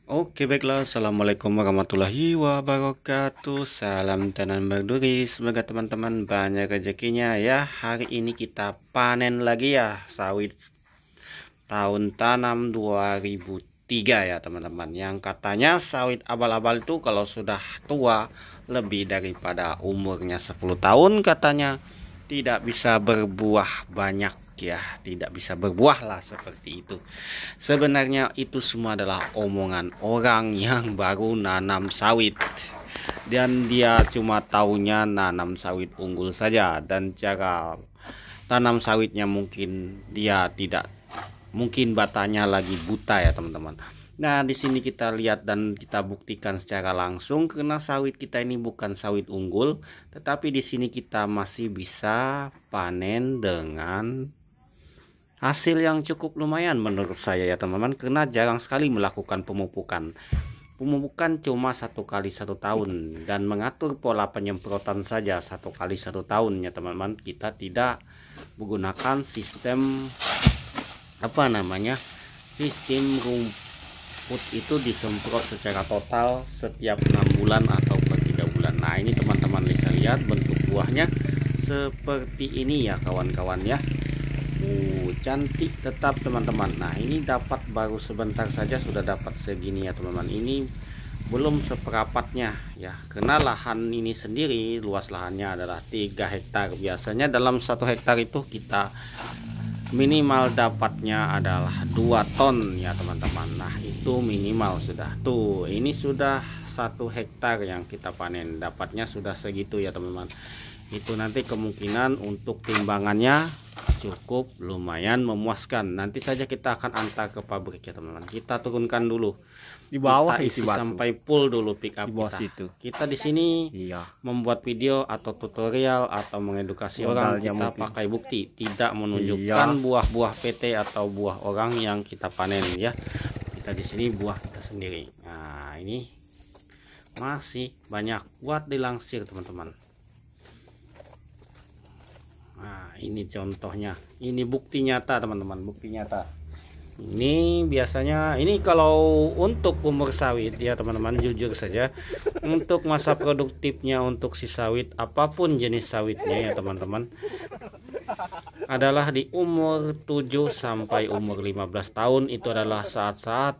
Oke baiklah, assalamualaikum warahmatullahi wabarakatuh. Salam tanam berduri, semoga teman-teman banyak rezekinya ya. Hari ini kita panen lagi ya sawit tahun tanam 2003 ya teman-teman. Yang katanya sawit abal-abal itu kalau sudah tua lebih daripada umurnya 10 tahun katanya tidak bisa berbuah banyak ya, tidak bisa berbuah lah seperti itu. Sebenarnya itu semua adalah omongan orang yang baru nanam sawit dan dia cuma taunya nanam sawit unggul saja, dan cara tanam sawitnya mungkin dia tidak, mungkin batanya lagi buta ya teman-teman. Nah, di sini kita lihat dan kita buktikan secara langsung karena sawit kita ini bukan sawit unggul, tetapi di sini kita masih bisa panen dengan hasil yang cukup lumayan menurut saya ya teman-teman, karena jarang sekali melakukan pemupukan. Pemupukan cuma 1 kali 1 tahun dan mengatur pola penyemprotan saja 1 kali 1 tahun ya teman-teman. Kita tidak menggunakan sistem sistem rumput itu disemprot secara total setiap 6 bulan atau per 3 bulan. Nah, ini teman-teman bisa lihat bentuk buahnya seperti ini ya kawan-kawan ya. Cantik tetap teman-teman. Nah, ini dapat baru sebentar saja sudah dapat segini ya teman-teman. Ini belum seperapatnya ya, karena lahan ini sendiri luas lahannya adalah 3 hektar. Biasanya dalam 1 hektar itu kita minimal dapatnya adalah 2 ton ya teman-teman. Nah, itu minimal sudah tuh, ini sudah 1 hektar yang kita panen, dapatnya sudah segitu ya teman-teman. Itu nanti kemungkinan untuk timbangannya cukup lumayan memuaskan. Nanti saja kita akan antar ke pabrik ya teman-teman. Kita turunkan dulu Di bawah kita isi sampai full dulu pick up kita di sini membuat video atau tutorial atau mengedukasi orang. Kita pakai bukti, tidak menunjukkan buah-buah PT atau buah orang yang kita panen ya. Kita di sini buah kita sendiri. Nah, ini masih banyak buat dilangsir teman-teman. Nah, ini contohnya, ini bukti nyata teman-teman, bukti nyata. Ini biasanya, ini kalau untuk umur sawit ya teman-teman, jujur saja untuk masa produktifnya untuk si sawit apapun jenis sawitnya ya teman-teman adalah di umur 7 sampai umur 15 tahun. Itu adalah saat-saat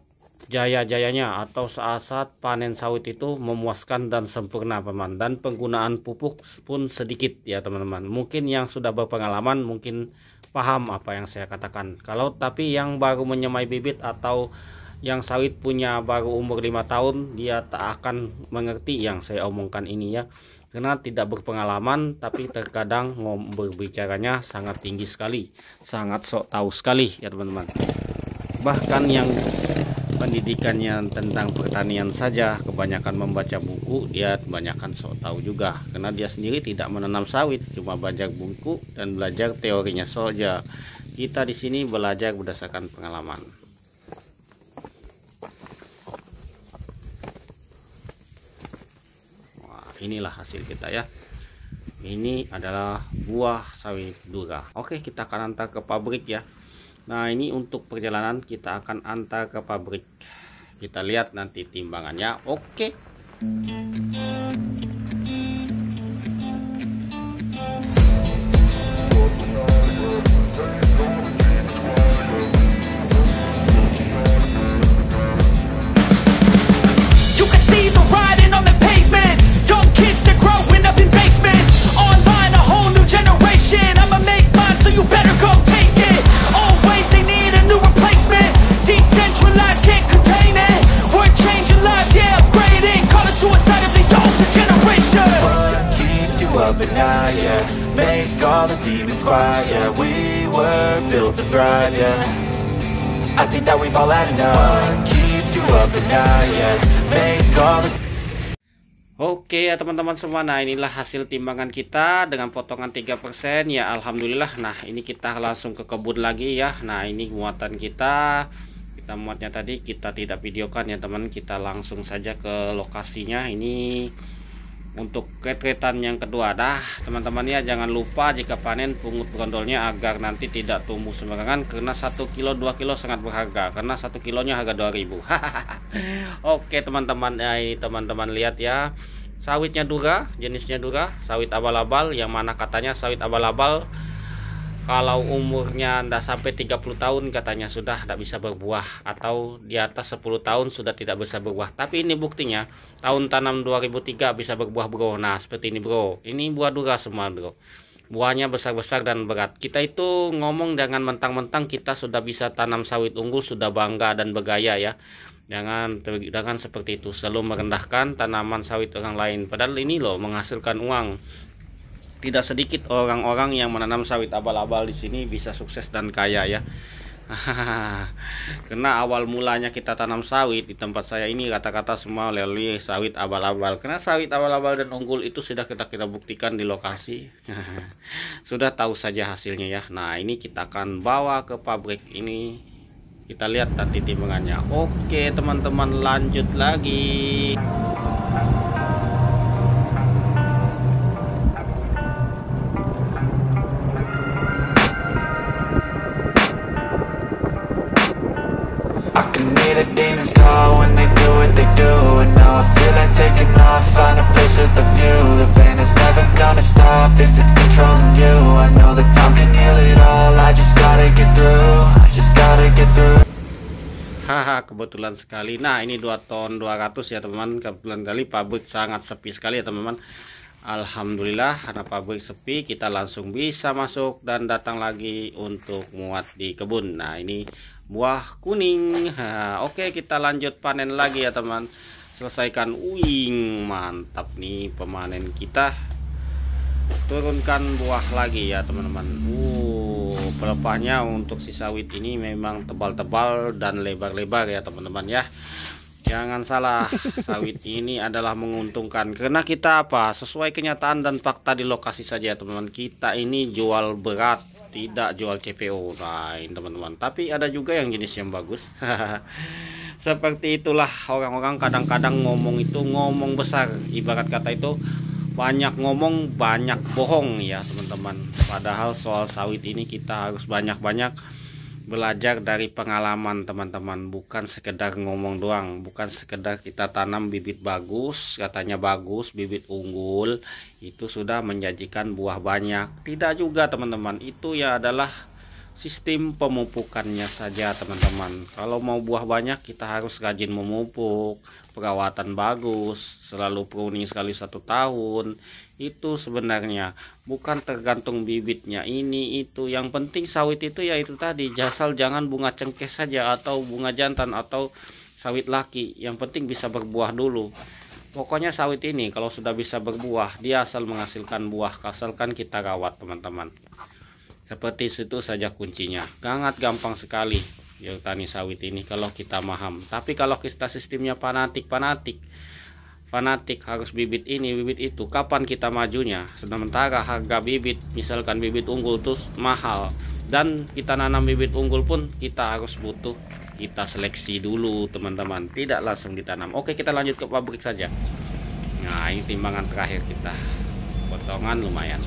jaya-jayanya atau saat-saat panen sawit itu memuaskan dan sempurna teman, dan penggunaan pupuk pun sedikit ya teman-teman. Mungkin yang sudah berpengalaman mungkin paham apa yang saya katakan. Kalau tapi yang baru menyemai bibit atau yang sawit punya baru umur 5 tahun, dia tak akan mengerti yang saya omongkan ini ya, karena tidak berpengalaman. Tapi terkadang berbicaranya sangat tinggi sekali, sangat sok tahu sekali ya teman-teman. Bahkan yang pendidikannya tentang pertanian saja kebanyakan membaca buku, dia kebanyakan sok tahu juga, karena dia sendiri tidak menanam sawit, cuma belajar buku dan belajar teorinya saja. Kita di sini belajar berdasarkan pengalaman. Wah, inilah hasil kita ya. Ini adalah buah sawit dura. Oke, kita akan antar ke pabrik ya. Nah, ini untuk perjalanan kita akan antar ke pabrik. Kita lihat nanti timbangannya. Oke. Make all the demons quiet, yeah. We were built to thrive, yeah. I think that we've all had enough. What keeps you up at night, yeah. Make all the Oke ya teman-teman semua. Nah, inilah hasil timbangan kita dengan potongan 3% ya, alhamdulillah. Nah, ini kita langsung ke kebun lagi ya. Nah, ini muatan kita muatnya tadi kita tidak videokan ya teman, kita langsung saja ke lokasinya. Ini untuk retretan yang kedua. Dah teman-teman ya, jangan lupa jika panen pungut brondolnya agar nanti tidak tumbuh sembarangan, karena 1 kilo 2 kilo sangat berharga, karena 1 kilonya harga 2000. Oke teman-teman, ini teman-teman lihat ya, sawitnya Dura, jenisnya Dura, sawit abal-abal, yang mana katanya sawit abal-abal kalau umurnya ndak sampai 30 tahun katanya sudah tidak bisa berbuah, atau di atas 10 tahun sudah tidak bisa berbuah. Tapi ini buktinya tahun tanam 2003 bisa berbuah bro. Nah seperti ini bro, ini buah Dura semua bro, buahnya besar-besar dan berat. Kita itu ngomong jangan mentang-mentang kita sudah bisa tanam sawit unggul sudah bangga dan bergaya ya. Jangan seperti itu, selalu merendahkan tanaman sawit orang lain, padahal ini loh menghasilkan uang. Tidak sedikit orang-orang yang menanam sawit abal-abal di sini bisa sukses dan kaya ya. Karena awal mulanya kita tanam sawit di tempat saya ini rata-rata semua melalui sawit abal-abal. Karena sawit abal-abal dan unggul itu sudah kita buktikan di lokasi. Sudah tahu saja hasilnya ya. Nah ini kita akan bawa ke pabrik ini. Kita lihat nanti timbangannya. Oke teman-teman, lanjut lagi. I can hear the demons call when they do what they do. And now I feel like taking off, find a place with a view. The pain is never gonna stop if it's controlling you. I know that time can heal it all, I just gotta get through. I just gotta get through. Haha, kebetulan sekali. Nah ini 2 ton 200 ya teman-teman. Kebetulan kali pabrik sangat sepi sekali ya teman-teman. Alhamdulillah karena pabrik sepi, kita langsung bisa masuk dan datang lagi untuk muat di kebun. Nah ini buah kuning. Oke kita lanjut panen lagi ya teman. Selesaikan. Wing, mantap nih pemanen kita. Turunkan buah lagi ya teman-teman. Pelepahnya untuk si sawit ini memang tebal-tebal dan lebar-lebar ya teman-teman ya. Jangan salah, sawit ini adalah menguntungkan karena kita sesuai kenyataan dan fakta di lokasi saja teman-teman. Kita ini jual berat, tidak jual CPO. Nah ini teman-teman, tapi ada juga yang jenis yang bagus. Seperti itulah orang-orang kadang-kadang ngomong itu ngomong besar, ibarat kata itu banyak ngomong banyak bohong ya teman-teman. Padahal soal sawit ini kita harus banyak-banyak belajar dari pengalaman teman-teman, bukan sekedar ngomong doang, bukan sekedar kita tanam bibit bagus, katanya bagus, bibit unggul itu sudah menjanjikan buah banyak. Tidak juga teman-teman, itu ya adalah sistem pemupukannya saja teman-teman. Kalau mau buah banyak kita harus rajin memupuk, perawatan bagus, selalu pruning sekali 1 tahun. Itu sebenarnya bukan tergantung bibitnya ini itu. Yang penting sawit itu ya itu tadi, asal jangan bunga cengkeh saja atau bunga jantan atau sawit laki. Yang penting bisa berbuah dulu. Pokoknya sawit ini kalau sudah bisa berbuah, dia asal menghasilkan buah, asalkan kita rawat teman-teman. Seperti itu saja kuncinya. Sangat gampang sekali ya tani sawit ini kalau kita paham. Tapi kalau kita sistemnya fanatik harus bibit ini bibit itu, kapan kita majunya? Sementara harga bibit misalkan bibit unggul tuh mahal, dan kita nanam bibit unggul pun kita harus butuh kita seleksi dulu teman-teman, tidak langsung ditanam. Oke kita lanjut ke pabrik saja. Nah ini timbangan terakhir kita, potongan lumayan.